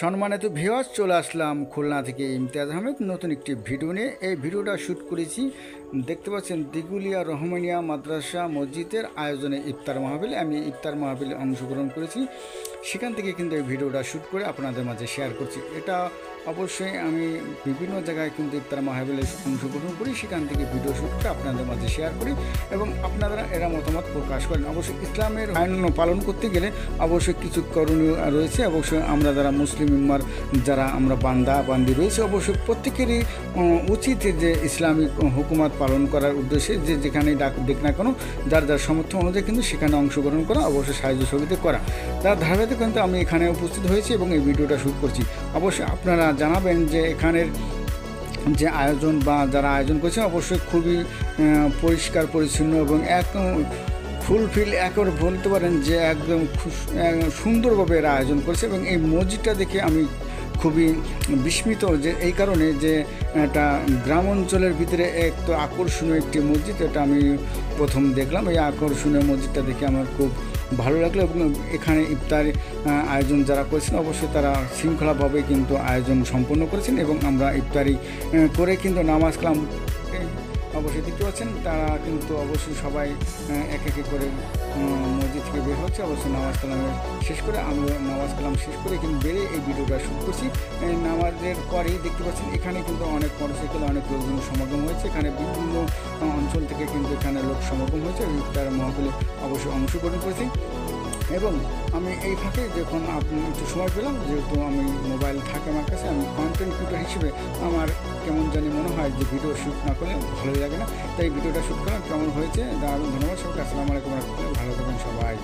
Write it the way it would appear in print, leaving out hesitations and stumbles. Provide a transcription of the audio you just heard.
সম্মানিত ভিউয়ার্স, চলে আসলাম খুলনা থেকে ইমতিয়াজ আহমেদ নতুন একটি ভিডিও নিয়ে। এই ভিডিওটা শ্যুট করেছি, দেখতে পাচ্ছেন দিগুলিয়া রহমানিয়া মাদ্রাসা মসজিদের আয়োজনে ইফতার মাহফিলে। আমি ইফতার মাহফিলে অংশগ্রহণ করেছি, সেখান থেকে কিন্তু এই ভিডিওটা শ্যুট করে আপনাদের মাঝে শেয়ার করছি। এটা অবশ্যই আমি বিভিন্ন জায়গায় কিন্তু ইফতার মাহফিলে অংশগ্রহণ করি, সেখান থেকে ভিডিও শ্যুট করে আপনাদের মাঝে শেয়ার করি এবং আপনারা এরা মতামত প্রকাশ করেন। অবশ্যই ইসলামের আইন পালন করতে গেলে অবশ্যই কিছু করণীয় রয়েছে। অবশ্যই আমরা যারা মুসলিম উম্মার যারা আমরা বান্দি রয়েছে, অবশ্যই প্রত্যেকেরই উচিত যে ইসলামিক হুকুমত পালন করার উদ্দেশ্যে যে যেখানেই দেখ না কেন যার যার সামর্থ্য অনুযায়ী কিন্তু সেখানে অংশগ্রহণ করা, অবশ্যই সাহায্য সহযোগিতা করা। তার ধারাবাহিক কিন্তু আমি এখানে উপস্থিত হয়েছি এবং এই ভিডিওটা শ্যুট করছি। অবশ্যই আপনারা জানাবেন যে এখানের যে আয়োজন বা যারা আয়োজন করছে অবশ্যই খুবই পরিষ্কার পরিচ্ছন্ন এবং একদম ফুলফিল একবার বলতে পারেন যে একদম সুন্দরভাবে এরা আয়োজন করেছে। এবং এই মসজিদটা দেখে আমি খুবই বিস্মিত, যে এই কারণে যে একটা গ্রাম অঞ্চলের ভিতরে এক তো আকর্ষণীয় একটি মসজিদ, এটা আমি প্রথম দেখলাম। এই আকর্ষণীয় মসজিদটা দেখে আমার খুব ভালো লাগলো এবং এখানে ইফতার আয়োজন যারা করেছেন অবশ্যই তারা শৃঙ্খলাভাবে কিন্তু আয়োজন সম্পন্ন করেছেন এবং আমরা ইফতারি করে কিন্তু নামাজ কালাম অবশ্যই দেখতে পাচ্ছেন। তারা কিন্তু অবশ্যই সবাই এক এক করে মসজিদ থেকে বের হচ্ছে। অবশ্যই নামাজ কালামে শেষ করে আমরা নামাজ কালাম শেষ করে কিন্তু বেরিয়ে এই ভিডিওটা শ্যুট করছি। নামাজের পরেই দেখতে পাচ্ছেন এখানে কিন্তু অনেক মোটরসাইকেল, অনেক লোকজন সমাগম হয়েছে। এখানে বিভিন্ন অঞ্চল থেকে কিন্তু এখানে লোক সমাগম হয়েছে, তারা মহাবিলে অবশ্যই অংশগ্রহণ করেছি। এবং আমি এই ফাঁকে যখন আপনি একটু সময় পেলাম, যেহেতু আমি মোবাইল থাকে আমার কাছে, আমি কন্টেন্ট ক্রিয়েটর হিসেবে আমার কেমন জানি মনে হয় যে ভিডিও শ্যুট না করলে ভালোই লাগে না, তাই ভিডিওটা শ্যুট করলাম। কেমন হয়েছে দারুণ, ধন্যবাদ সবাইকে। আসসালামু আলাইকুম, ভালো থাকবেন সবাই।